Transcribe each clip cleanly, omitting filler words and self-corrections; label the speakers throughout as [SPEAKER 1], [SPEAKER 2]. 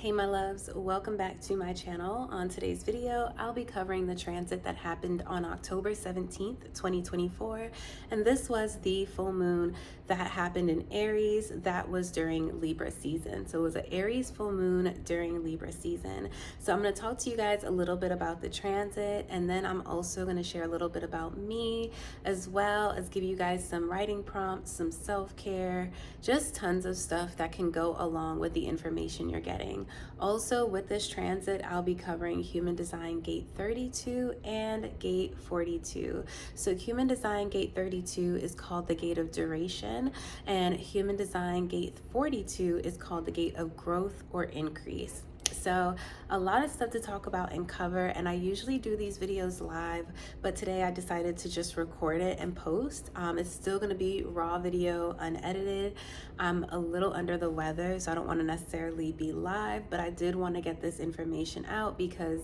[SPEAKER 1] Hey my loves, welcome back to my channel. On today's video, I'll be covering the transit that happened on October 17th, 2024. And this was the full moon that happened in Aries. That was during Libra season. So it was an Aries full moon during Libra season. So I'm going to talk to you guys a little bit about the transit, and then I'm also going to share a little bit about me, as well as give you guys some writing prompts, some self-care, just tons of stuff that can go along with the information you're getting. Also, with this transit, I'll be covering Human Design Gate 32 and Gate 42. So Human Design Gate 32 is called the Gate of Duration, and Human Design Gate 42 is called the Gate of Growth or Increase. So a lot of stuff to talk about and cover, and I usually do these videos live, but today I decided to just record it and post. It's still going to be raw video, unedited. I'm a little under the weather, so I don't want to necessarily be live, but I did want to get this information out because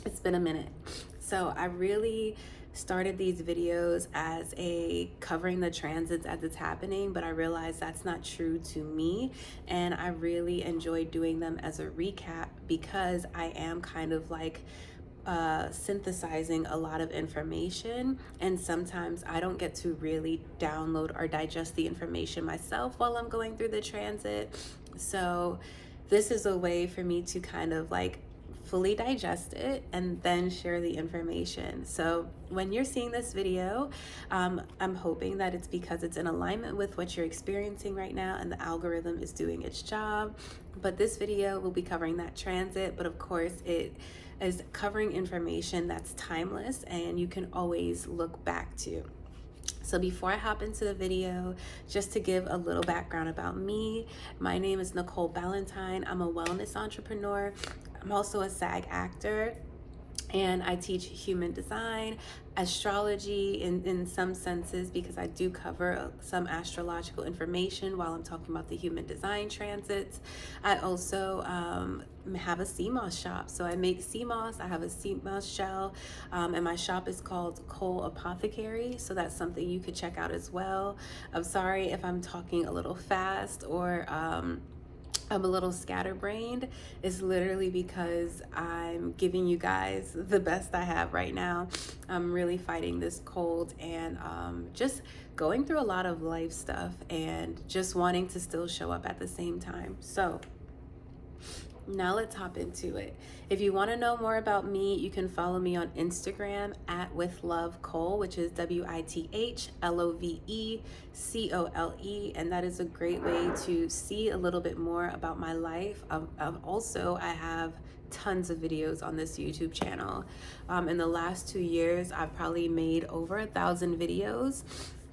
[SPEAKER 1] it's been a minute. So I really started these videos as a covering the transits as it's happening, but I realized that's not true to me, and I really enjoy doing them as a recap because I am kind of like synthesizing a lot of information, and sometimes I don't get to really download or digest the information myself while I'm going through the transit. So this is a way for me to kind of like fully digest it and then share the information. So when you're seeing this video, I'm hoping that it's because it's in alignment with what you're experiencing right now and the algorithm is doing its job. But this video will be covering that transit, but of course it is covering information that's timeless and you can always look back to. So before I hop into the video, just to give a little background about me, my name is Nicole Ballantyne. I'm a wellness entrepreneur. I'm also a SAG actor, and I teach human design, astrology in some senses, because I do cover some astrological information while I'm talking about the human design transits. I also have a sea moss shop. So I make sea moss. I have a sea moss shell, and my shop is called Cole Apothecary. So that's something you could check out as well. I'm sorry if I'm talking a little fast or I'm a little scatterbrained. It's literally because I'm giving you guys the best I have right now. I'm really fighting this cold and just going through a lot of life stuff and just wanting to still show up at the same time. So now let's hop into it. If you want to know more about me, you can follow me on Instagram at withlovecole, which is WITHLOVECOLE, and that is a great way to see a little bit more about my life. I have tons of videos on this YouTube channel. In the last 2 years, I've probably made over 1,000 videos,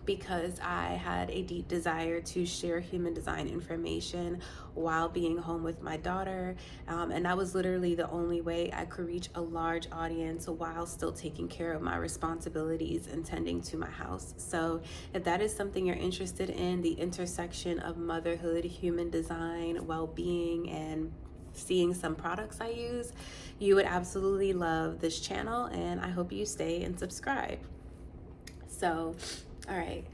[SPEAKER 1] because I had a deep desire to share human design information while being home with my daughter. And that was literally the only way I could reach a large audience while still taking care of my responsibilities and tending to my house. So if that is something you're interested in, the intersection of motherhood, human design, well-being, and seeing some products I use, you would absolutely love this channel, and I hope you stay and subscribe. So all right,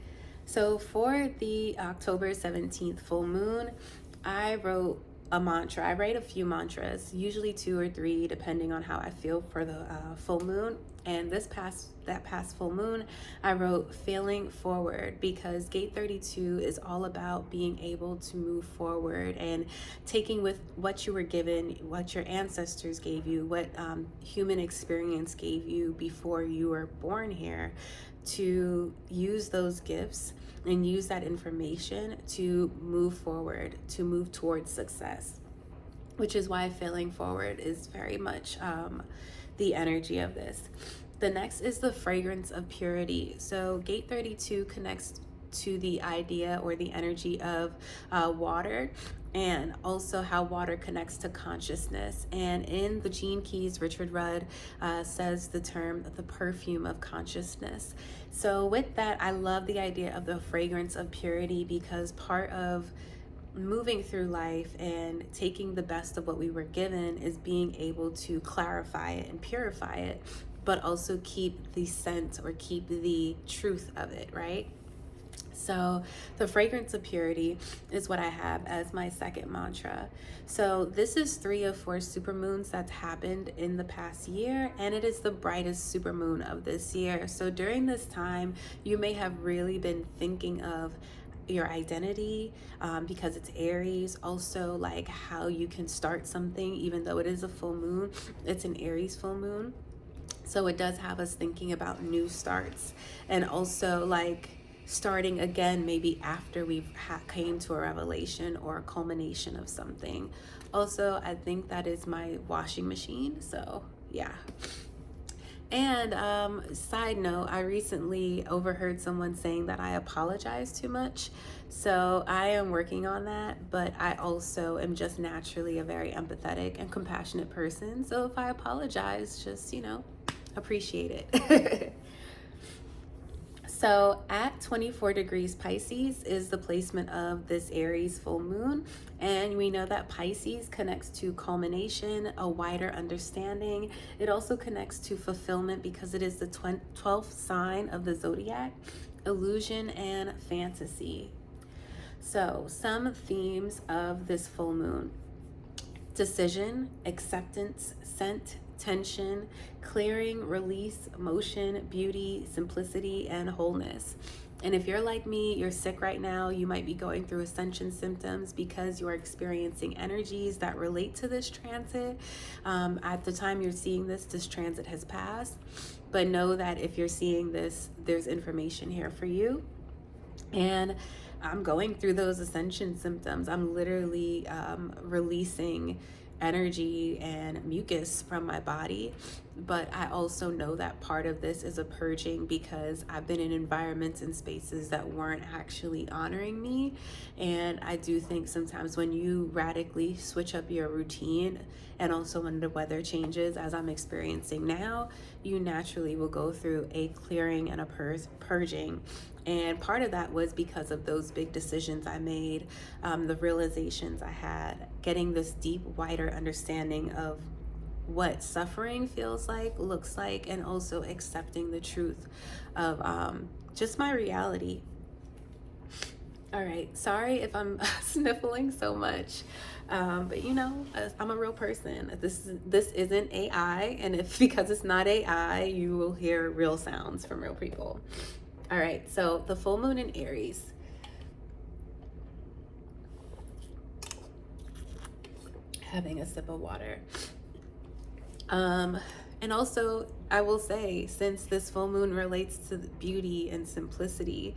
[SPEAKER 1] so for the October 17th full moon, I wrote a mantra. I write a few mantras, usually 2 or 3, depending on how I feel for the full moon. And that past full moon, I wrote failing forward, because gate 32 is all about being able to move forward and taking with what you were given, what your ancestors gave you, what human experience gave you before you were born here, to use those gifts and use that information to move forward, to move towards success, which is why failing forward is very much the energy of this. The next is the fragrance of purity. So gate 32 connects to the idea or the energy of water, and also how water connects to consciousness. And in the Gene Keys, Richard Rudd says the term the perfume of consciousness. So with that, I love the idea of the fragrance of purity, because part of moving through life and taking the best of what we were given is being able to clarify it and purify it, but also keep the scent or keep the truth of it, right? So the fragrance of purity is what I have as my second mantra. So this is 3 of 4 supermoons that's happened in the past year, and it is the brightest supermoon of this year. So during this time, you may have really been thinking of your identity, because it's Aries. Also, like how you can start something, even though it is a full moon, it's an Aries full moon. So it does have us thinking about new starts, and also like starting again maybe after we've came to a revelation or a culmination of something. Also, I think that is my washing machine, so yeah. And side note, I recently overheard someone saying that I apologize too much. So I am working on that, but I also am just naturally a very empathetic and compassionate person. So if I apologize, just, appreciate it. So at 24 degrees Pisces is the placement of this Aries full moon. And we know that Pisces connects to culmination, a wider understanding. It also connects to fulfillment because it is the 12th sign of the zodiac, illusion and fantasy. So some themes of this full moon: decision, acceptance, scent, tension, clearing, release, motion, beauty, simplicity, and wholeness. And if you're like me, you're sick right now, you might be going through ascension symptoms because you're experiencing energies that relate to this transit. At the time you're seeing this transit has passed. But know that if you're seeing this, there's information here for you. And I'm going through those ascension symptoms. I'm literally releasing energy and mucus from my body, but I also know that part of this is a purging because I've been in environments and spaces that weren't actually honoring me. And I do think sometimes when you radically switch up your routine, and also when the weather changes, as I'm experiencing now, you naturally will go through a clearing and a purging. And part of that was because of those big decisions I made, the realizations I had, getting this deep, wider understanding of what suffering feels like, looks like, and also accepting the truth of just my reality. All right, sorry if I'm sniffling so much, but I'm a real person. This isn't AI, and if because it's not AI, you will hear real sounds from real people. All right, so the full moon in Aries. Having a sip of water. And also, I will say, since this full moon relates to beauty and simplicity,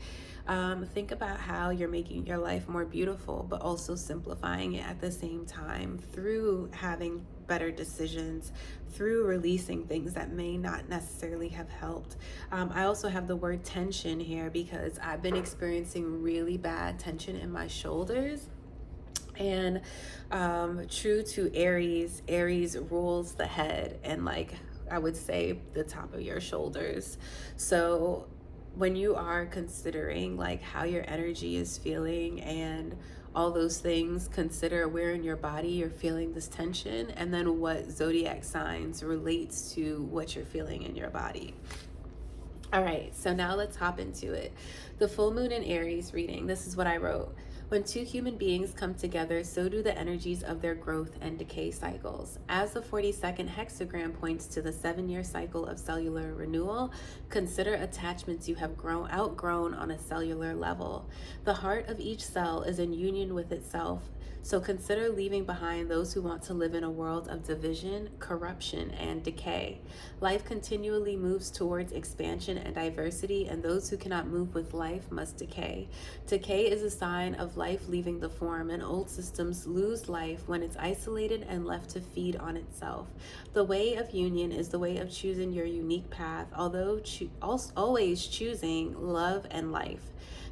[SPEAKER 1] think about how you're making your life more beautiful, but also simplifying it at the same time through having better decisions, through releasing things that may not necessarily have helped. I also have the word tension here because I've been experiencing really bad tension in my shoulders. And true to Aries, Aries rules the head and, like, I would say the top of your shoulders. So when you are considering like how your energy is feeling and all those things, consider where in your body you're feeling this tension, and then what zodiac signs relates to what you're feeling in your body. All right, so now let's hop into it. The full moon in Aries reading. This is what I wrote. When two human beings come together, so do the energies of their growth and decay cycles. As the 42nd hexagram points to the 7-year cycle of cellular renewal, consider attachments you have outgrown on a cellular level. The heart of each cell is in union with itself, so consider leaving behind those who want to live in a world of division, corruption, and decay. Life continually moves towards expansion and diversity, and those who cannot move with life must decay. Decay is a sign of life leaving the form, and old systems lose life when it's isolated and left to feed on itself. The way of union is the way of choosing your unique path, although always choosing love and life.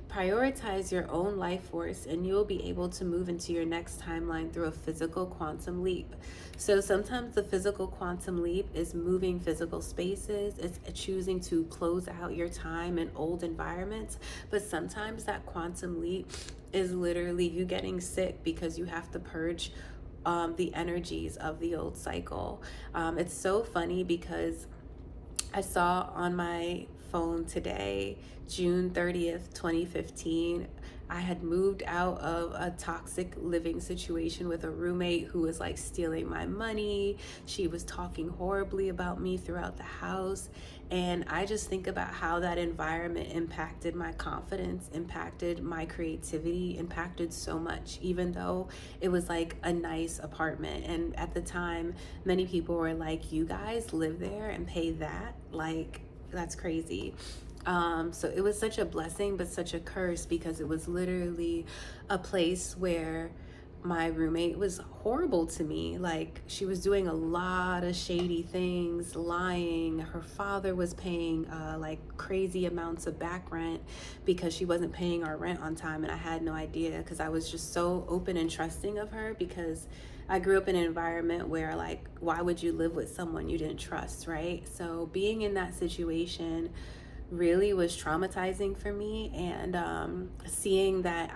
[SPEAKER 1] Prioritize your own life force and you will be able to move into your next timeline through a physical quantum leap. So sometimes the physical quantum leap is moving physical spaces. It's choosing to close out your time in old environments. But sometimes that quantum leap is literally you getting sick because you have to purge the energies of the old cycle. It's so funny because I saw on my phone today, June 30th, 2015. I had moved out of a toxic living situation with a roommate who was like stealing my money. She was talking horribly about me throughout the house. And I just think about how that environment impacted my confidence, impacted my creativity, impacted so much, even though it was like a nice apartment. And at the time, many people were like, you guys live there and pay that? Like, that's crazy. So it was such a blessing, but such a curse, because it was literally a place where my roommate was horrible to me. Like, she was doing a lot of shady things, lying. Her father was paying like crazy amounts of back rent because she wasn't paying our rent on time, and I had no idea, because I was just so open and trusting of her, because I grew up in an environment where, like, why would you live with someone you didn't trust, right? So being in that situation really was traumatizing for me. And seeing that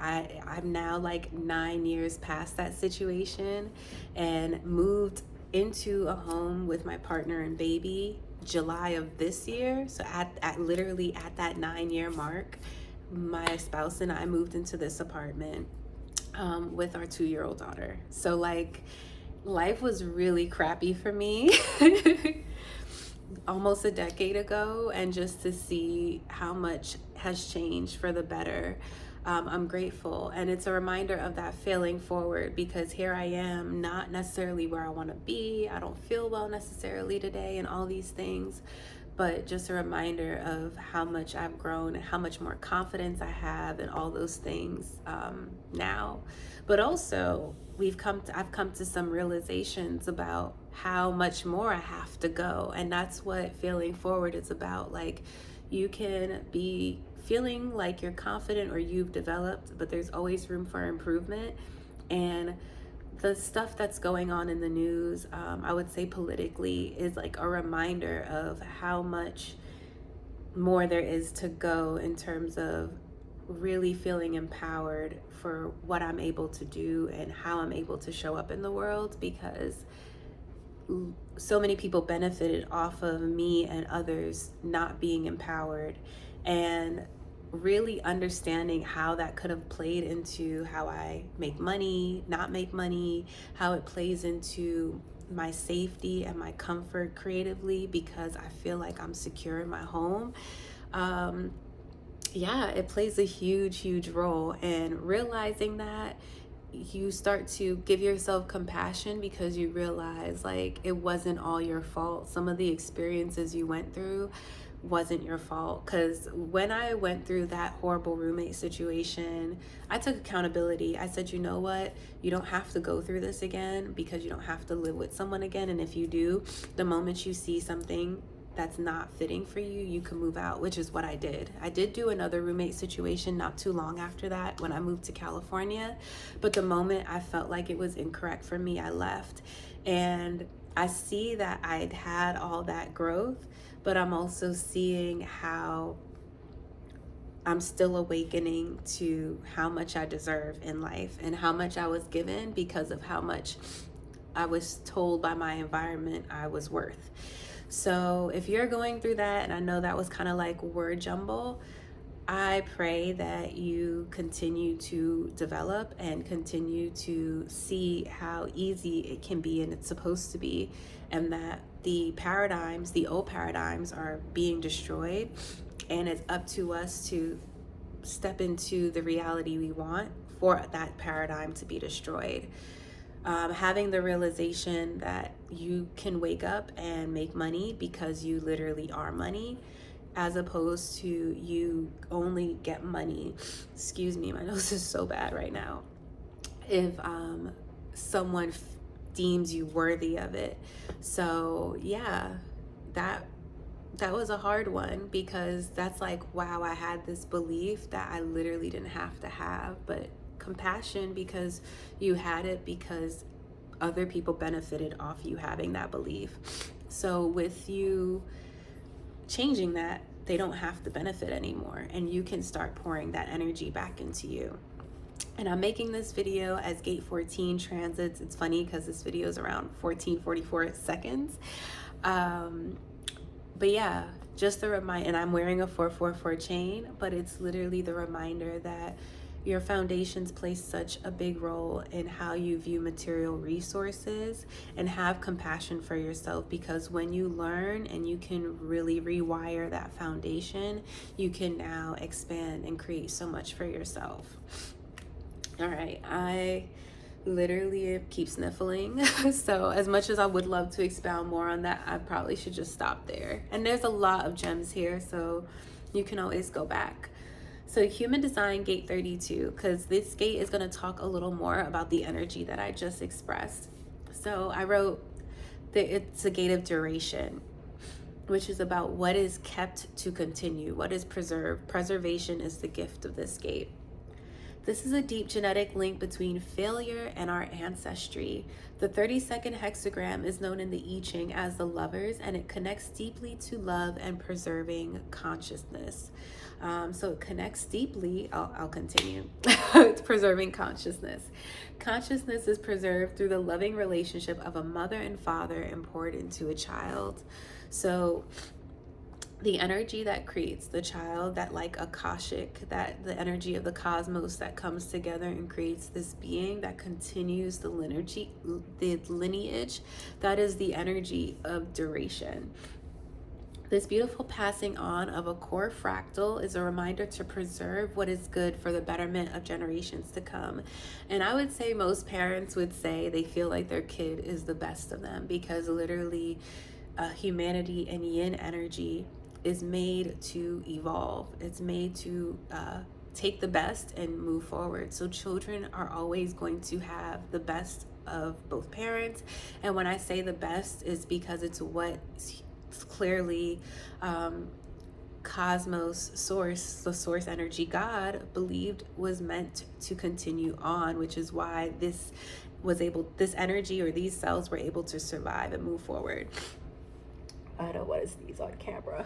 [SPEAKER 1] I'm now like 9 years past that situation and moved into a home with my partner and baby July of this year. So at literally at that 9-year mark, my spouse and I moved into this apartment with our 2-year-old daughter. So like, life was really crappy for me almost a decade ago, and just to see how much has changed for the better, I'm grateful. And it's a reminder of that failing forward, because here I am, not necessarily where I want to be. I don't feel well necessarily today and all these things, but just a reminder of how much I've grown and how much more confidence I have and all those things now. But also, I've come to some realizations about how much more I have to go. And that's what failing forward is about. Like, you can be feeling like you're confident or you've developed, but there's always room for improvement. And the stuff that's going on in the news, I would say politically, is like a reminder of how much more there is to go in terms of really feeling empowered for what I'm able to do and how I'm able to show up in the world, because so many people benefited off of me and others not being empowered, and really understanding how that could have played into how I make money, not make money, how it plays into my safety and my comfort creatively, because I feel like I'm secure in my home. Yeah, it plays a huge role. And realizing that, you start to give yourself compassion, because you realize like it wasn't all your fault. Some of the experiences you went through wasn't your fault. Because when I went through that horrible roommate situation, I took accountability. I said, you know what, you don't have to go through this again, because you don't have to live with someone again. And if you do, the moment you see something that's not fitting for you, you can move out, which is what I did. I did do another roommate situation not too long after that, when I moved to California. But the moment I felt like it was incorrect for me, I left. And I see that I'd had all that growth, but I'm also seeing how I'm still awakening to how much I deserve in life, and how much I was given because of how much I was told by my environment I was worth. So if you're going through that, and I know that was kind of like word jumble, I pray that you continue to develop and continue to see how easy it can be and it's supposed to be, and that the old paradigms are being destroyed, and it's up to us to step into the reality we want for that paradigm to be destroyed. Having the realization that you can wake up and make money because you literally are money, as opposed to you only get money. Excuse me, my nose is so bad right now. If someone deems you worthy of it. So yeah, that was a hard one, because that's like, wow, I had this belief that I literally didn't have to have, but compassion, because you had it because other people benefited off you having that belief. So with you changing that, they don't have to benefit anymore, and you can start pouring that energy back into you. And I'm making this video as gate 14 transits. It's funny because this video is around 14:44 seconds. But yeah, just the reminder, and I'm wearing a 444 chain, but it's literally the reminder that your foundations play such a big role in how you view material resources, and have compassion for yourself, because when you learn and you can really rewire that foundation, you can now expand and create so much for yourself. All right, I literally keep sniffling. So as much as I would love to expound more on that, I probably should just stop there. And there's a lot of gems here, so you can always go back. So human design gate 32, because this gate is going to talk a little more about the energy that I just expressed. So I wrote that it's a gate of duration, which is about what is kept to continue, what is preserved. Preservation is the gift of this gate. This is a deep genetic link between failure and our ancestry. The 32nd hexagram is known in the I Ching as the lovers, and it connects deeply to love and preserving consciousness. So it connects deeply. I'll continue. It's preserving consciousness. Consciousness is preserved through the loving relationship of a mother and father and poured into a child. So the energy that creates the child, that like Akashic, that the energy of the cosmos that comes together and creates this being that continues the lineage, that is the energy of duration. This beautiful passing on of a core fractal is a reminder to preserve what is good for the betterment of generations to come. And I would say most parents would say they feel like their kid is the best of them, because literally humanity and yin energy is made to evolve. It's made to take the best and move forward. So children are always going to have the best of both parents. And when I say the best, is because it's what clearly cosmos source, the source energy God, believed was meant to continue on, which is why this energy or these cells were able to survive and move forward. I don't want to sneeze on camera.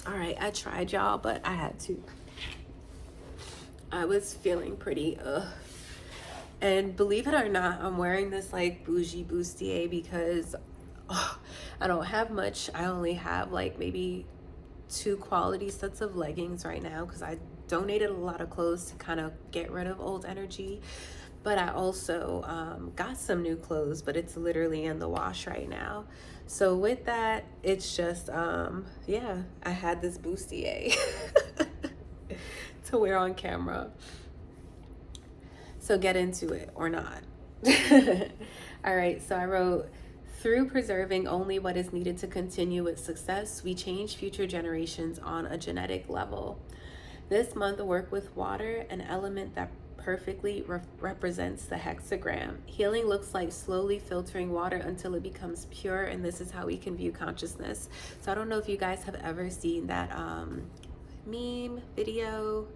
[SPEAKER 1] All right, I tried, y'all, but I had to. I was feeling pretty and believe it or not, I'm wearing this like bougie bustier because I don't have much. I only have like maybe 2 quality sets of leggings right now, because I donated a lot of clothes to kind of get rid of old energy. But I also got some new clothes, but it's literally in the wash right now. So with that, it's just yeah, I had this bustier to wear on camera. So get into it or not. All right, so I wrote, through preserving only what is needed to continue with success, we change future generations on a genetic level. This month, work with water, an element that perfectly represents the hexagram. Healing looks like slowly filtering water until it becomes pure, and this is how we can view consciousness. So I don't know if you guys have ever seen that meme video,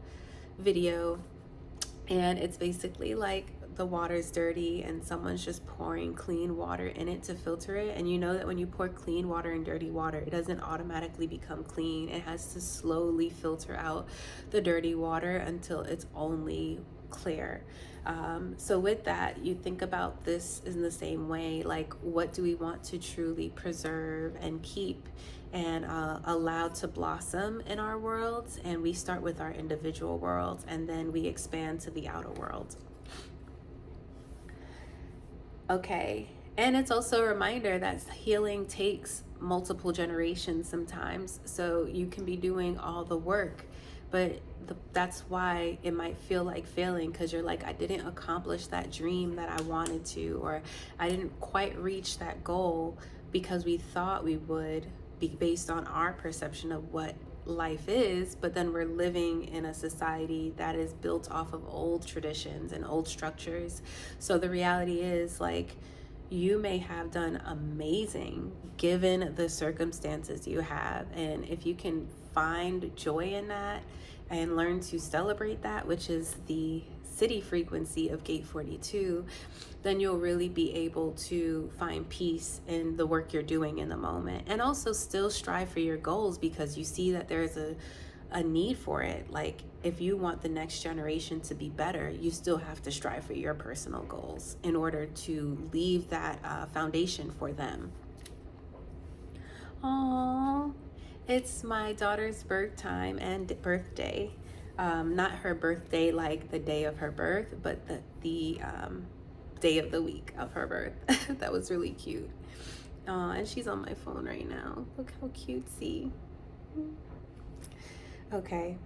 [SPEAKER 1] and it's basically like the water's dirty and someone's just pouring clean water in it to filter it. And you know that when you pour clean water in dirty water, it doesn't automatically become clean. It has to slowly filter out the dirty water until it's only clear. So with that, you think about this in the same way, like what do we want to truly preserve and keep and allow to blossom in our worlds? And we start with our individual worlds, and then we expand to the outer world. Okay, and it's also a reminder that healing takes multiple generations sometimes. So you can be doing all the work, but that's why it might feel like failing, because you're like, I didn't accomplish that dream that I wanted to, or I didn't quite reach that goal because we thought we would, be based on our perception of what life is. But then we're living in a society that is built off of old traditions and old structures. So the reality is, like, you may have done amazing given the circumstances you have. And if you can find joy in that and learn to celebrate that, which is the city frequency of gate 42, then you'll really be able to find peace in the work you're doing in the moment, and also still strive for your goals because you see that there's a need for it. Like, if you want the next generation to be better, you still have to strive for your personal goals in order to leave that foundation for them. Aww, it's my daughter's birth time and birthday. Not her birthday like the day of her birth, but the day of the week of her birth. That was really cute. And she's on my phone right now. Look how cutesy. Okay,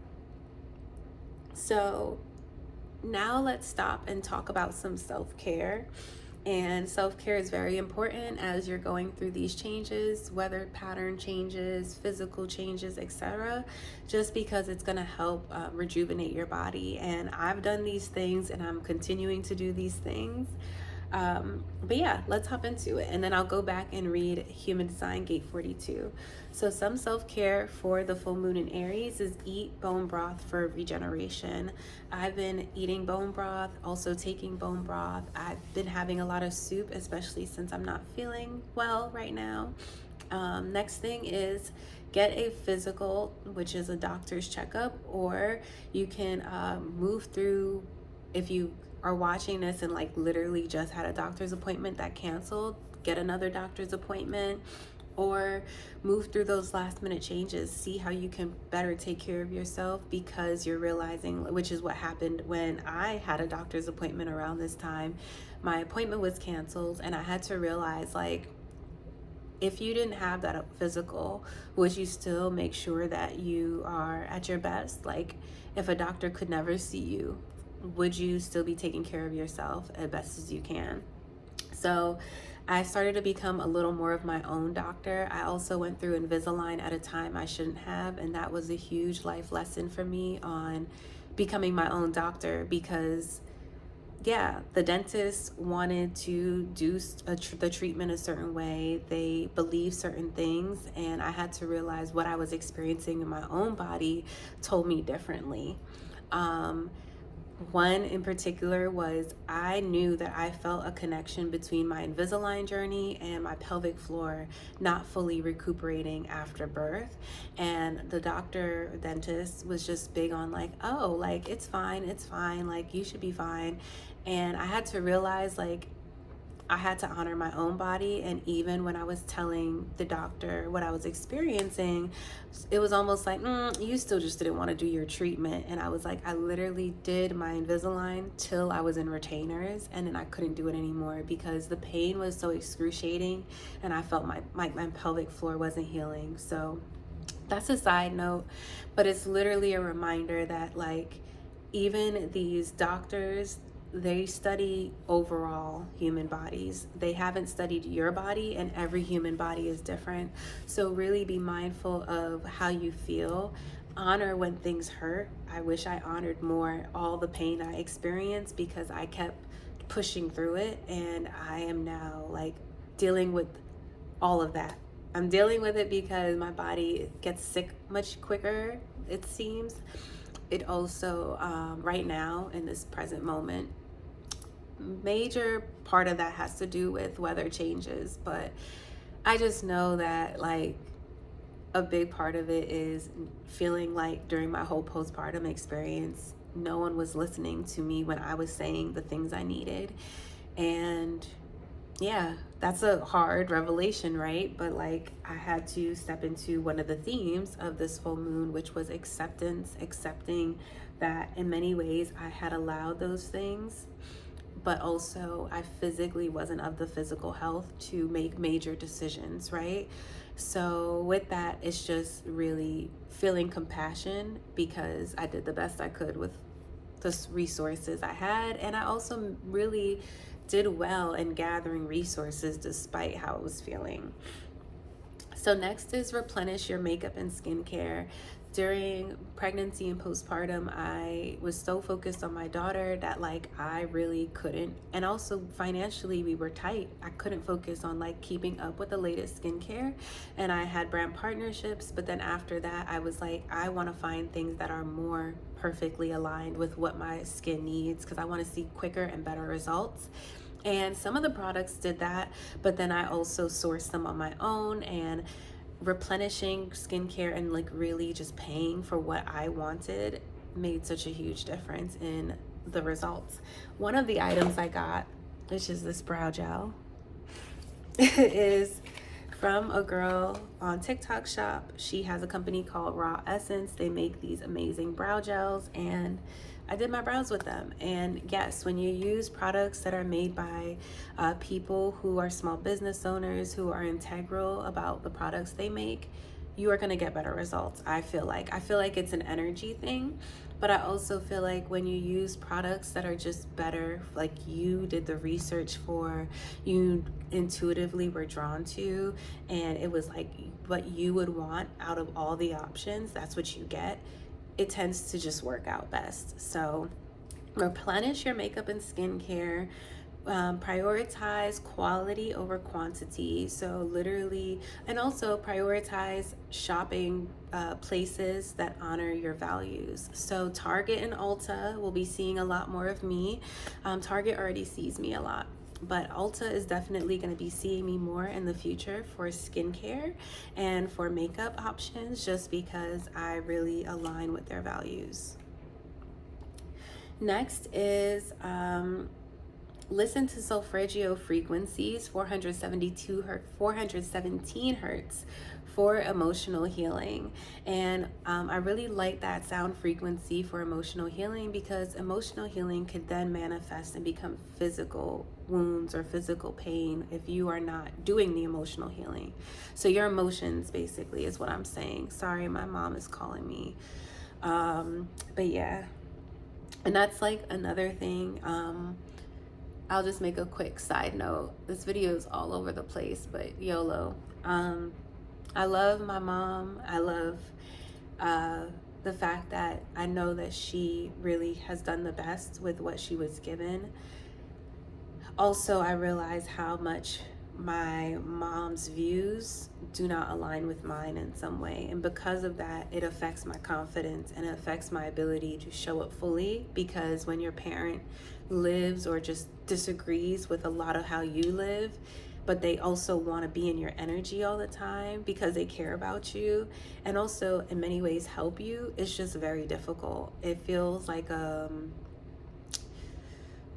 [SPEAKER 1] so now let's stop and talk about some self-care. And self-care is very important as you're going through these changes, weather pattern changes, physical changes, etc., just because it's going to help rejuvenate your body. And I've done these things and I'm continuing to do these things. But yeah, let's hop into it, and then I'll go back and read Human Design Gate 42. So some self-care for the full moon in Aries is eat bone broth for regeneration. I've been eating bone broth, also taking bone broth. I've been having a lot of soup, especially since I'm not feeling well right now. Next thing is get a physical, which is a doctor's checkup, or you can move through, if you are watching this and like literally just had a doctor's appointment that canceled, get another doctor's appointment, or move through those last minute changes. See how you can better take care of yourself, because you're realizing, which is what happened when I had a doctor's appointment around this time. My appointment was canceled and I had to realize, like, if you didn't have that physical, would you still make sure that you are at your best? Like, if a doctor could never see you, would you still be taking care of yourself as best as you can? So I started to become a little more of my own doctor. I also went through Invisalign at a time I shouldn't have, and that was a huge life lesson for me on becoming my own doctor, because yeah, the dentist wanted to do the treatment a certain way. They believe certain things, and I had to realize what I was experiencing in my own body told me differently. One in particular was, I knew that I felt a connection between my Invisalign journey and my pelvic floor not fully recuperating after birth. And the dentist was just big on like, oh, like, it's fine, like, you should be fine. And I had to realize, like, I had to honor my own body. And even when I was telling the doctor what I was experiencing, it was almost like, you still just didn't want to do your treatment. And I was like, I literally did my Invisalign till I was in retainers, and then I couldn't do it anymore because the pain was so excruciating and I felt my pelvic floor wasn't healing. So that's a side note, but it's literally a reminder that, like, even these doctors, they study overall human bodies. They haven't studied your body, and every human body is different. So really be mindful of how you feel. Honor when things hurt. I wish I honored more all the pain I experienced, because I kept pushing through it, and I am now like dealing with all of that. I'm dealing with it because my body gets sick much quicker, it seems. It also, right now in this present moment, major part of that has to do with weather changes, but I just know that, like, a big part of it is feeling like during my whole postpartum experience, no one was listening to me when I was saying the things I needed. And yeah, that's a hard revelation, right? But like, I had to step into one of the themes of this full moon, which was acceptance, accepting that in many ways I had allowed those things, but also I physically wasn't of the physical health to make major decisions, right? So with that, it's just really feeling compassion, because I did the best I could with the resources I had, and I also really did well in gathering resources despite how I was feeling. So next is replenish your makeup and skincare. during pregnancy and postpartum, I was so focused on my daughter that like I really couldn't, and also financially we were tight. I couldn't focus on like keeping up with the latest skincare, and I had brand partnerships, but then after that I was like, I want to find things that are more perfectly aligned with what my skin needs, because I want to see quicker and better results. And some of the products did that, but then I also sourced them on my own, and replenishing skincare and like really just paying for what I wanted made such a huge difference in the results. One of the items I got, which is this brow gel, is from a girl on TikTok shop. She has a company called Raw Essence. They make these amazing brow gels, and I did my brows with them. And yes, when you use products that are made by people who are small business owners, who are integral about the products they make, you are going to get better results. I feel like it's an energy thing, but I also feel like when you use products that are just better, like you did the research for, you intuitively were drawn to, and it was like what you would want out of all the options, that's what you get. It tends to just work out best. So replenish your makeup and skincare. Prioritize quality over quantity. So literally, and also prioritize shopping places that honor your values. So Target and Ulta will be seeing a lot more of me. Target already sees me a lot, but Ulta is definitely going to be seeing me more in the future for skincare and for makeup options, just because I really align with their values. Next is listen to solfeggio frequencies, 417 hertz for emotional healing. And I really like that sound frequency for emotional healing, because emotional healing could then manifest and become physical wounds or physical pain if you are not doing the emotional healing. So your emotions basically is what I'm saying. Sorry, my mom is calling me. But yeah, and that's like another thing. I'll just make a quick side note. This video is all over the place, but YOLO. I love my mom. I love the fact that I know that she really has done the best with what she was given. Also, I realize how much my mom's views do not align with mine in some way, and because of that, it affects my confidence and it affects my ability to show up fully. Because when your parent lives or just disagrees with a lot of how you live, but they also want to be in your energy all the time because they care about you and also in many ways help you, it's just very difficult. It feels like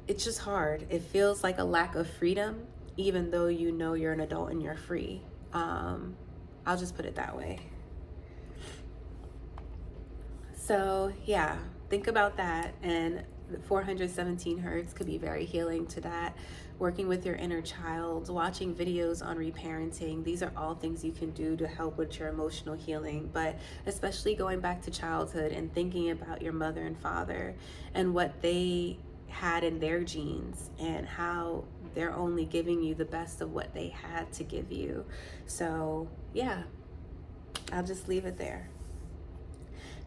[SPEAKER 1] it's just hard. It feels like a lack of freedom, even though you know you're an adult and you're free. I'll just put it that way. So yeah, think about that. And 417 hertz could be very healing to that. Working with your inner child, watching videos on reparenting. These are all things you can do to help with your emotional healing, but especially going back to childhood and thinking about your mother and father and what they had in their genes and how they're only giving you the best of what they had to give you. So yeah, I'll just leave it there.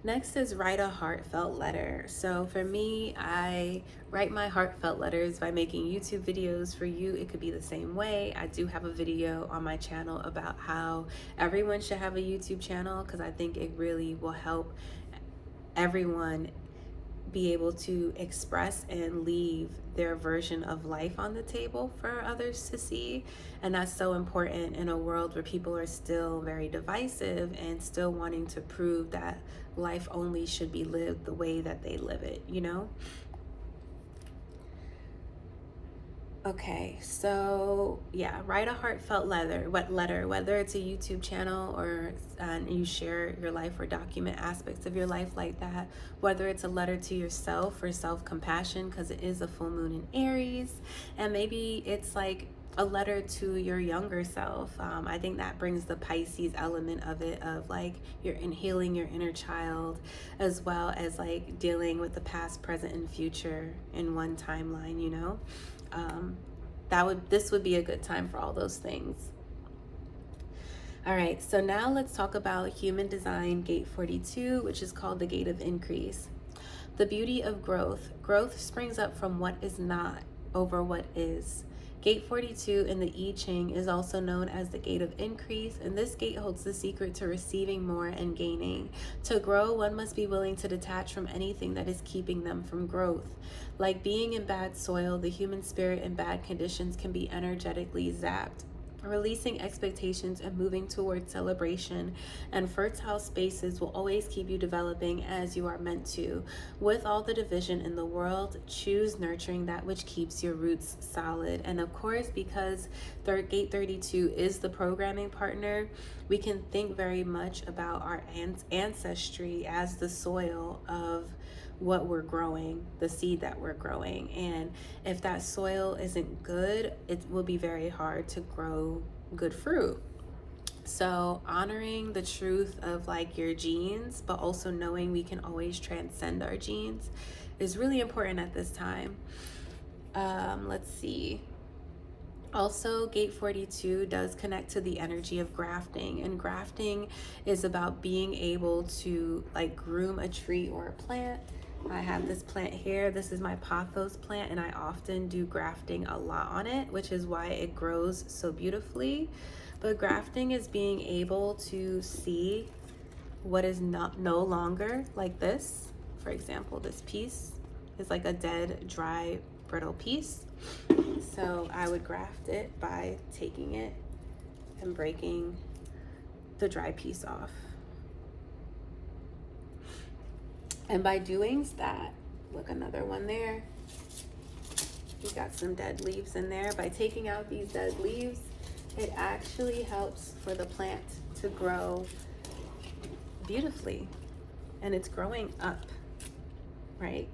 [SPEAKER 1] Next is write a heartfelt letter. So for me, I write my heartfelt letters by making YouTube videos. For you, it could be the same way. I do have a video on my channel about how everyone should have a YouTube channel, because I think it really will help everyone be able to express and leave their version of life on the table for others to see. And that's so important in a world where people are still very divisive and still wanting to prove that life only should be lived the way that they live it, you know? Okay, so yeah, write a heartfelt letter, whether it's a YouTube channel or you share your life or document aspects of your life like that, whether it's a letter to yourself for self-compassion, because it is a full moon in Aries, and maybe it's like a letter to your younger self. I think that brings the Pisces element of it, of like you're in healing your inner child, as well as like dealing with the past, present, and future in one timeline, you know? This would be a good time for all those things. All right, so now let's talk about human design gate 42, which is called the gate of increase. The beauty of growth. Growth springs up from what is not over what is. Gate 42 in the I Ching is also known as the gate of increase, and this gate holds the secret to receiving more and gaining. To grow, one must be willing to detach from anything that is keeping them from growth. Like being in bad soil, the human spirit in bad conditions can be energetically zapped. Releasing expectations and moving towards celebration and fertile spaces will always keep you developing as you are meant to. With all the division in the world, choose nurturing that which keeps your roots solid. And of course, because gate 32 is the programming partner, we can think very much about our ancestry as the soil of what we're growing, the seed that we're growing. And if that soil isn't good, it will be very hard to grow good fruit. So honoring the truth of like your genes, but also knowing we can always transcend our genes is really important at this time. Let's see. Also, gate 42 does connect to the energy of grafting, and grafting is about being able to like groom a tree or a plant. I have this plant here. This is my pothos plant, and I often do grafting a lot on it, which is why it grows so beautifully. But grafting is being able to see what is no longer like this. For example, this piece is like a dead, dry, brittle piece. So I would graft it by taking it and breaking the dry piece off. And by doing that, look, another one there. You got some dead leaves in there. By taking out these dead leaves, it actually helps for the plant to grow beautifully. And it's growing up, right?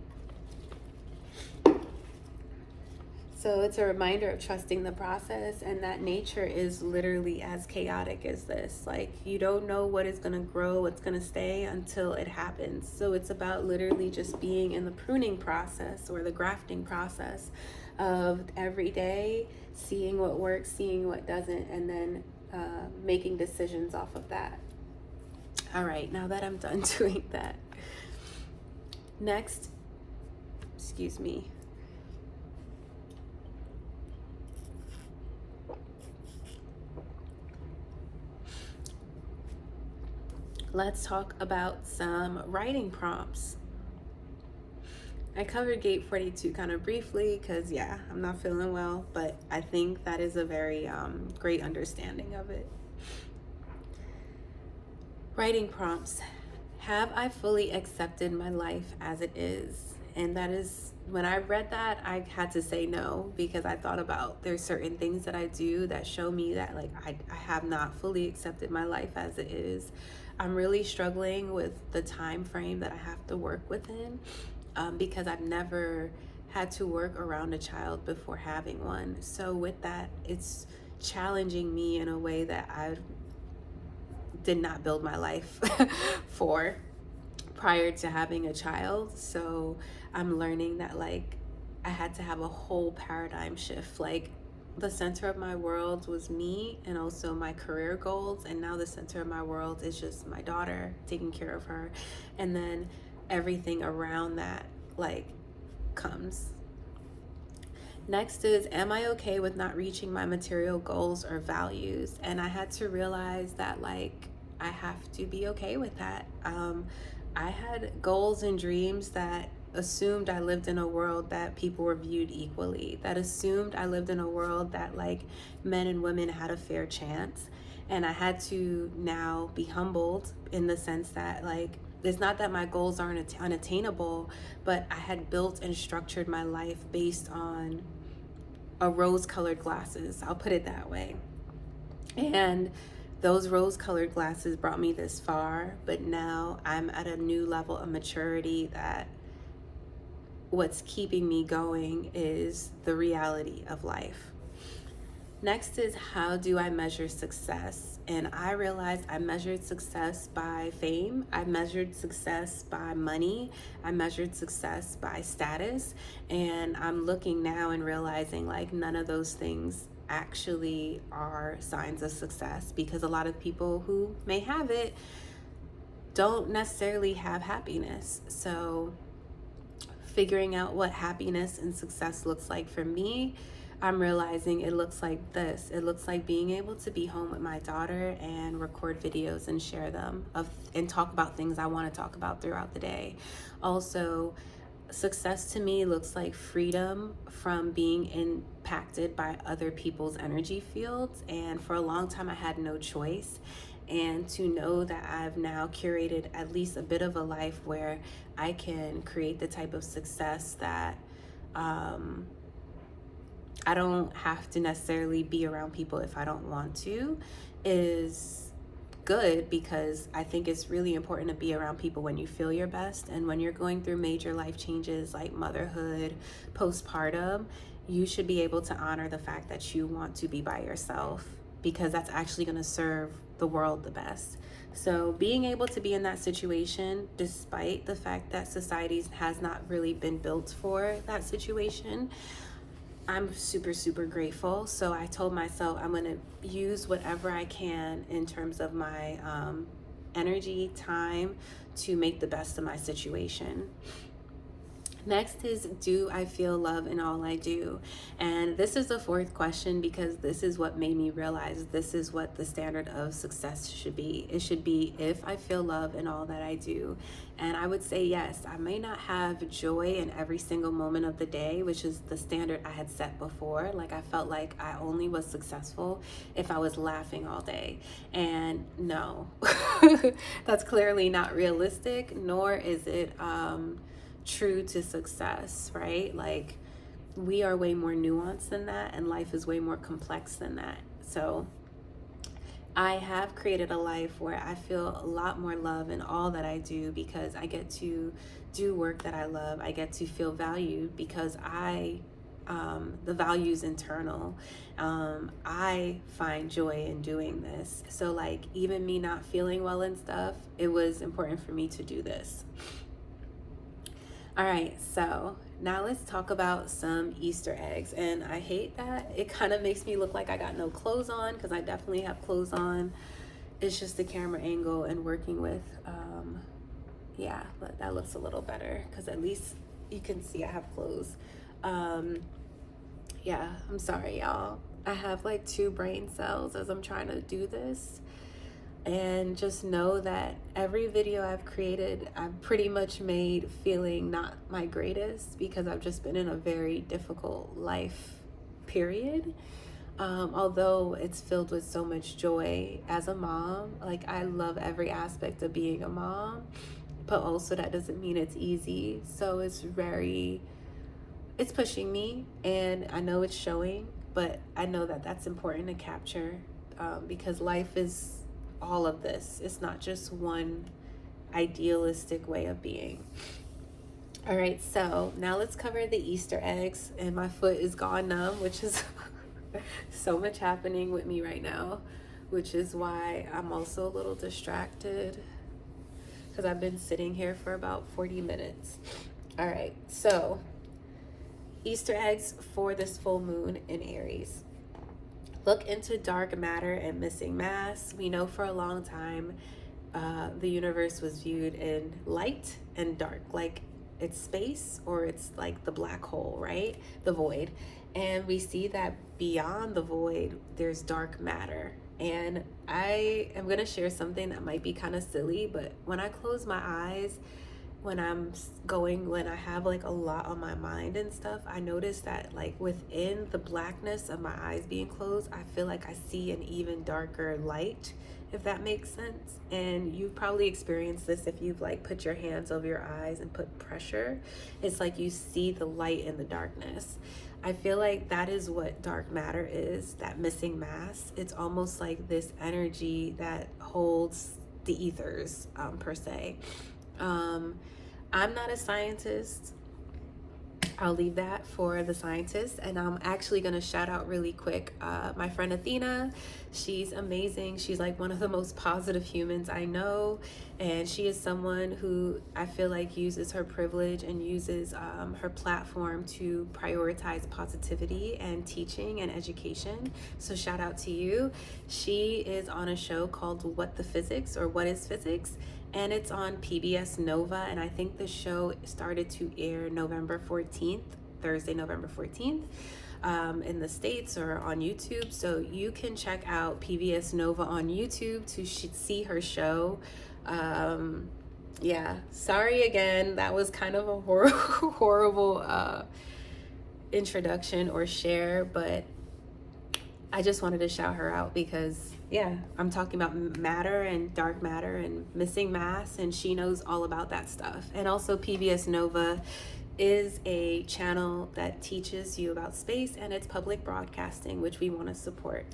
[SPEAKER 1] So it's a reminder of trusting the process, and that nature is literally as chaotic as this. Like, you don't know what is going to grow, what's going to stay until it happens. So it's about literally just being in the pruning process or the grafting process of every day, seeing what works, seeing what doesn't, and then making decisions off of that. All right, now that I'm done doing that, next, excuse me. Let's talk about some writing prompts. I covered gate 42 kind of briefly because, yeah, I'm not feeling well, but I think that is a very great understanding of it. Writing prompts. Have I fully accepted my life as it is? And that is, when I read that, I had to say no, because I thought about there's certain things that I do that show me that like I have not fully accepted my life as it is. I'm really struggling with the time frame that I have to work within, because I've never had to work around a child before having one. So with that, it's challenging me in a way that I did not build my life for prior to having a child. So I'm learning that like I had to have a whole paradigm shift. Like, the center of my world was me and also my career goals, and now the center of my world is just my daughter, taking care of her, and then everything around that like comes. Next is, am I okay with not reaching my material goals or values? And I had to realize that like I have to be okay with that. I had goals and dreams that assumed I lived in a world that people were viewed equally, that assumed I lived in a world that like men and women had a fair chance. And I had to now be humbled in the sense that like, it's not that my goals aren't unattainable, but I had built and structured my life based on a rose-colored glasses, I'll put it that way. And those rose-colored glasses brought me this far, but now I'm at a new level of maturity that what's keeping me going is the reality of life. Next is, how do I measure success? And I realized I measured success by fame. I measured success by money. I measured success by status. And I'm looking now and realizing like none of those things actually are signs of success, because a lot of people who may have it don't necessarily have happiness. So figuring out what happiness and success looks like for me, I'm realizing it looks like this. It looks like being able to be home with my daughter and record videos and share them and talk about things I want to talk about throughout the day. Also, success to me looks like freedom from being impacted by other people's energy fields. And for a long time, I had no choice. And to know that I've now curated at least a bit of a life where I can create the type of success that I don't have to necessarily be around people if I don't want to, is good, because I think it's really important to be around people when you feel your best. And when you're going through major life changes like motherhood, postpartum, you should be able to honor the fact that you want to be by yourself, because that's actually going to serve the world the best. So being able to be in that situation, despite the fact that society has not really been built for that situation, I'm super, super grateful. So I told myself I'm going to use whatever I can in terms of my energy, time, to make the best of my situation. Next is, do I feel love in all I do? And this is the fourth question, because this is what made me realize this is what the standard of success should be. It should be, if I feel love in all that I do. And I would say yes. I may not have joy in every single moment of the day, which is the standard I had set before. Like, I felt like I only was successful if I was laughing all day. And no, that's clearly not realistic, nor is it true to success, right? Like, we are way more nuanced than that, and life is way more complex than that. So I have created a life where I feel a lot more love in all that I do, because I get to do work that I love. I get to feel valued because the value's internal. I find joy in doing this. So like, even me not feeling well and stuff, it was important for me to do this. All right, so now let's talk about some Easter eggs. And I hate that it kind of makes me look like I got no clothes on, because I definitely have clothes on. It's just the camera angle and working with, yeah, but that looks a little better, because at least you can see I have clothes. Yeah, I'm sorry, y'all. I have like 2 brain cells as I'm trying to do this. And just know that every video I've created, I've pretty much made feeling not my greatest, because I've just been in a very difficult life period. Although it's filled with so much joy as a mom. Like, I love every aspect of being a mom, but also that doesn't mean it's easy. So it's pushing me, and I know it's showing, but I know that that's important to capture, because life is all of this. It's not just one idealistic way of being. All right, so now let's cover the Easter eggs. And my foot is gone numb, which is so much happening with me right now, which is why I'm also a little distracted, because I've been sitting here for about 40 minutes. All right, so Easter eggs for this full moon in Aries. Look into dark matter and missing mass. We know for a long time the universe was viewed in light and dark, like it's space, or it's like the black hole, right? The void. And we see that beyond the void, there's dark matter. And I am going to share something that might be kind of silly, but when I close my eyes, when I have like a lot on my mind and stuff, I notice that like within the blackness of my eyes being closed, I feel like I see an even darker light, if that makes sense. And you've probably experienced this if you've like put your hands over your eyes and put pressure. It's like you see the light in the darkness. I feel like that is what dark matter is, that missing mass. It's almost like this energy that holds the ethers, per se. I'm not a scientist. I'll leave that for the scientists. And I'm actually going to shout out really quick my friend Athena. She's amazing. She's like one of the most positive humans I know. And she is someone who I feel like uses her privilege and uses her platform to prioritize positivity and teaching and education. So shout out to you. She is on a show called What the Physics, or What is Physics? And it's on PBS Nova, and I think the show started to air November 14th, Thursday, November 14th, in the States, or on YouTube. So you can check out PBS Nova on YouTube to see her show. Yeah, sorry again, that was kind of a horrible introduction or share, but I just wanted to shout her out because, yeah, I'm talking about matter and dark matter and missing mass, and she knows all about that stuff. And also PBS Nova is a channel that teaches you about space, and it's public broadcasting, which we want to support.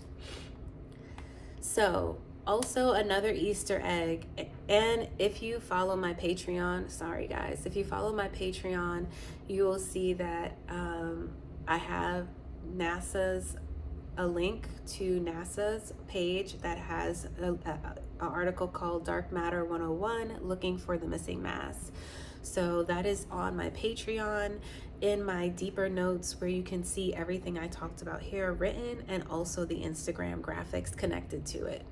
[SPEAKER 1] So also another Easter egg, and if you follow my Patreon, sorry guys, if you follow my Patreon, you will see that I have a link to NASA's page that has an article called Dark Matter 101, Looking for the Missing Mass. So that is on my Patreon, in my deeper notes, where you can see everything I talked about here written, and also the Instagram graphics connected to it.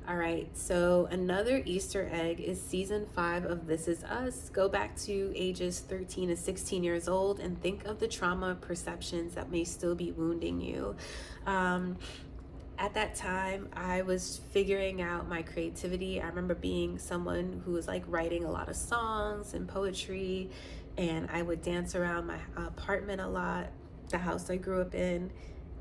[SPEAKER 1] All right, so another Easter egg is season 5 of This Is Us. Go back to ages 13 to 16 years old and think of the trauma perceptions that may still be wounding you. At that time, I was figuring out my creativity. I remember being someone who was like writing a lot of songs and poetry, and I would dance around my apartment a lot, the house I grew up in.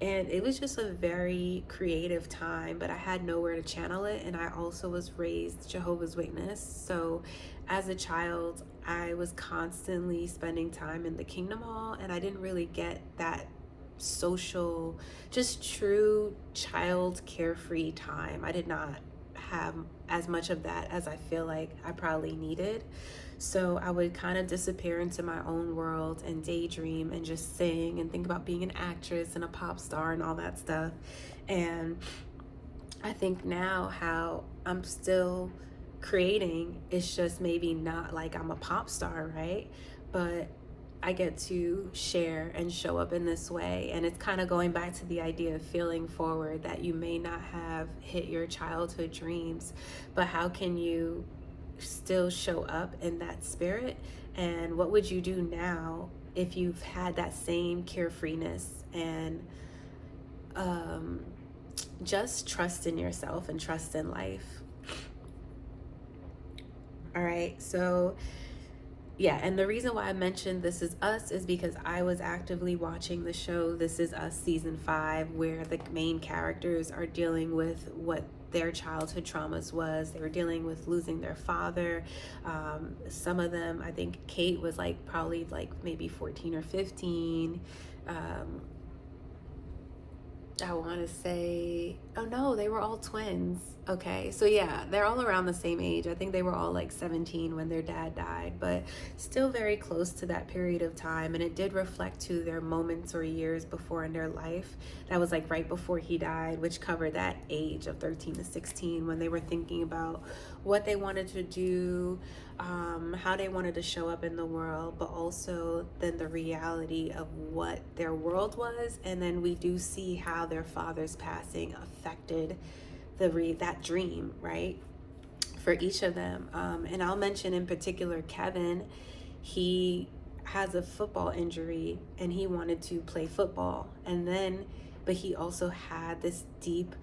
[SPEAKER 1] And it was just a very creative time, but I had nowhere to channel it. And I also was raised Jehovah's Witness. So as a child, I was constantly spending time in the Kingdom Hall, and I didn't really get that social, just true child carefree time. I did not have as much of that as I feel like I probably needed. So I would kind of disappear into my own world and daydream and just sing and think about being an actress and a pop star and all that stuff. And I think now how I'm still creating, it's just maybe not like I'm a pop star, right? But I get to share and show up in this way. And it's kind of going back to the idea of feeling forward, that you may not have hit your childhood dreams, but how can you still show up in that spirit? And what would you do now if you've had that same carefreeness and just trust in yourself and trust in life? All right, so yeah, and the reason why I mentioned This Is Us is because I was actively watching the show This Is Us season 5, where the main characters are dealing with what their childhood traumas was. They were dealing with losing their father. Some of them, I think Kate was like probably like maybe 14 or 15. I want to say, oh no, they were all twins. Okay, so yeah, they're all around the same age. I think they were all like 17 when their dad died, but still very close to that period of time. And it did reflect to their moments or years before in their life. That was like right before he died, which covered that age of 13 to 16, when they were thinking about what they wanted to do, how they wanted to show up in the world, but also then the reality of what their world was. And then we do see how their father's passing affected that dream, right, for each of them. And I'll mention in particular Kevin. He has a football injury and he wanted to play football, but he also had this deep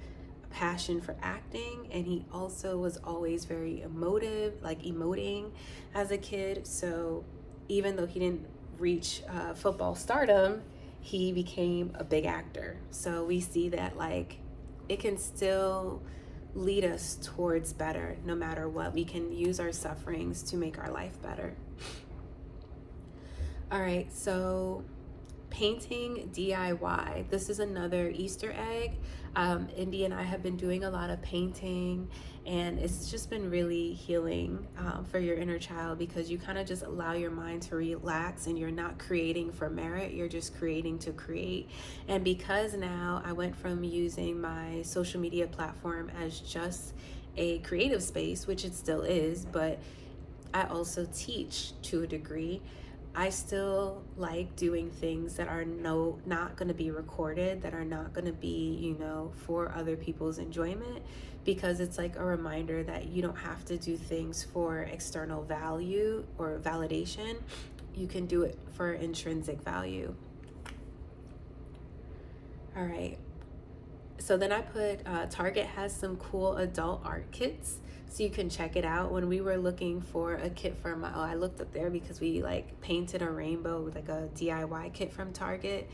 [SPEAKER 1] passion for acting, and he also was always very emotive, like emoting as a kid. So even though he didn't reach football stardom, he became a big actor. So we see that like it can still lead us towards better no matter what. We can use our sufferings to make our life better. All right, so painting DIY. This is another Easter egg. Indy and I have been doing a lot of painting, and it's just been really healing for your inner child, because you kind of just allow your mind to relax, and you're not creating for merit, you're just creating to create. And because now I went from using my social media platform as just a creative space, which it still is, but I also teach to a degree. I still like doing things that are not going to be recorded, that are not going to be, for other people's enjoyment, because it's like a reminder that you don't have to do things for external value or validation. You can do it for intrinsic value. All right. So then I put, Target has some cool adult art kits, so you can check it out. When we were looking for a kit for I looked up there because we like painted a rainbow with like a DIY kit from Target.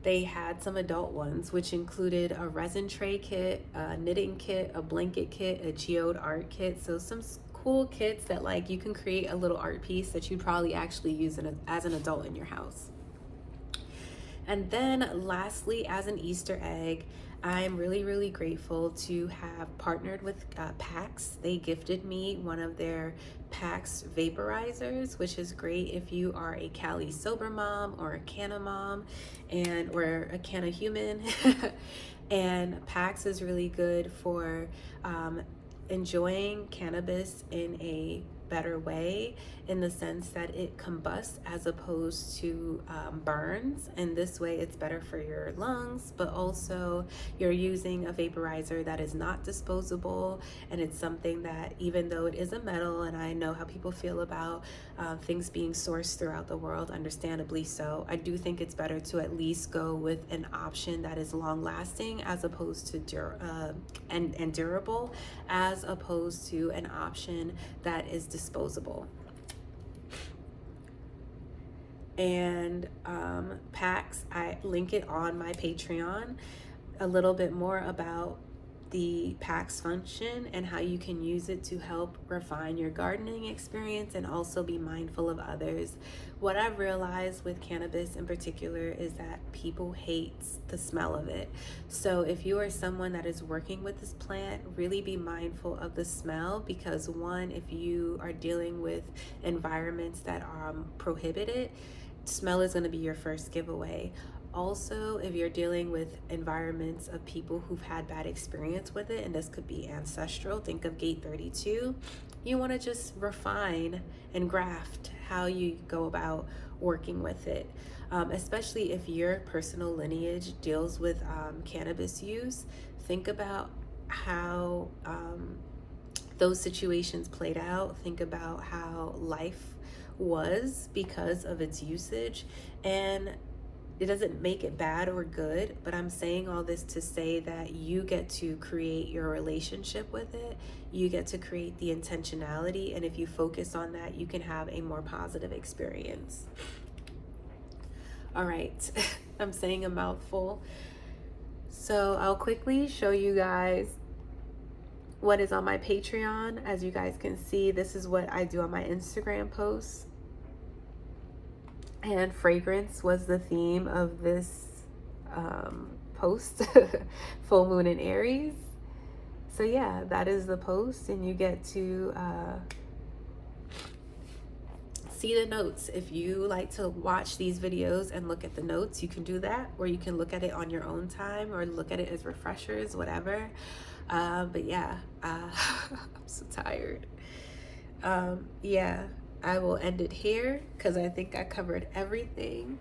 [SPEAKER 1] They had some adult ones, which included a resin tray kit, a knitting kit, a blanket kit, a geode art kit. So some cool kits that like you can create a little art piece that you'd probably actually use as an adult in your house. And then lastly, as an Easter egg, I'm really, really grateful to have partnered with PAX. They gifted me one of their PAX vaporizers, which is great if you are a Cali sober mom or a canna mom or a canna human. And PAX is really good for enjoying cannabis in a better way, in the sense that it combusts as opposed to burns, and this way it's better for your lungs, but also you're using a vaporizer that is not disposable, and it's something that, even though it is a metal, and I know how people feel about things being sourced throughout the world, understandably so, I do think it's better to at least go with an option that is long lasting as opposed to durable, as opposed to an option that is disposable. And PAX, I link it on my Patreon, a little bit more about the PAX function and how you can use it to help refine your gardening experience and also be mindful of others. What I've realized with cannabis in particular is that people hate the smell of it. So if you are someone that is working with this plant, really be mindful of the smell, because one, if you are dealing with environments that prohibit it, smell is going to be your first giveaway. Also, if you're dealing with environments of people who've had bad experience with it, and this could be ancestral, think of gate 32, you want to just refine and graft how you go about working with it. Especially if your personal lineage deals with cannabis use, think about how those situations played out. Think about how life was because of its usage, and it doesn't make it bad or good, but I'm saying all this to say that you get to create your relationship with it. You get to create the intentionality, and if you focus on that, you can have a more positive experience. All right, I'm saying a mouthful. So I'll quickly show you guys what is on my Patreon. As you guys can see, this is what I do on my Instagram posts. And fragrance was the theme of this post, full moon in Aries. So yeah, that is the post, and you get to see the notes. If you like to watch these videos and look at the notes, you can do that, or you can look at it on your own time, or look at it as refreshers, whatever. But yeah, I'm so tired. Yeah, I will end it here because I think I covered everything.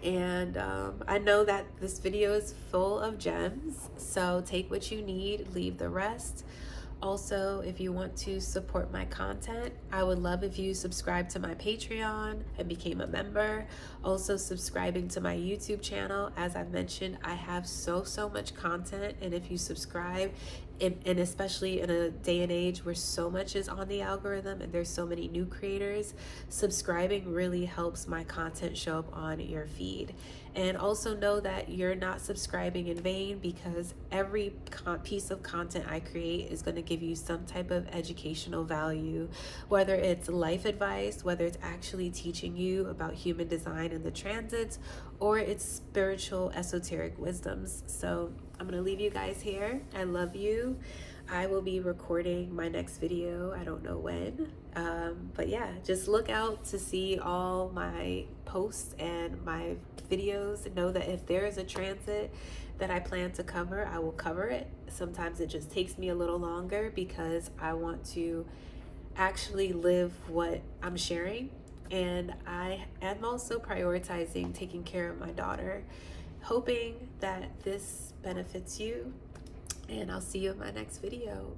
[SPEAKER 1] And I know that this video is full of gems, so take what you need, leave the rest. Also, if you want to support my content, I would love if you subscribe to my Patreon and became a member. Also, subscribing to my YouTube channel. As I've mentioned, I have so much content, and if you subscribe, and especially in a day and age where so much is on the algorithm and there's so many new creators, subscribing really helps my content show up on your feed. And also know that you're not subscribing in vain, because every piece of content I create is going to give you some type of educational value, whether it's life advice, whether it's actually teaching you about human design and the transits, or it's spiritual esoteric wisdoms. So I'm gonna leave you guys here. I love you. I will be recording my next video. I don't know when. But yeah, just look out to see all my posts and my videos. Know that if there is a transit that I plan to cover, I will cover it. Sometimes it just takes me a little longer because I want to actually live what I'm sharing. And I am also prioritizing taking care of my daughter, hoping that this benefits you. And I'll see you in my next video.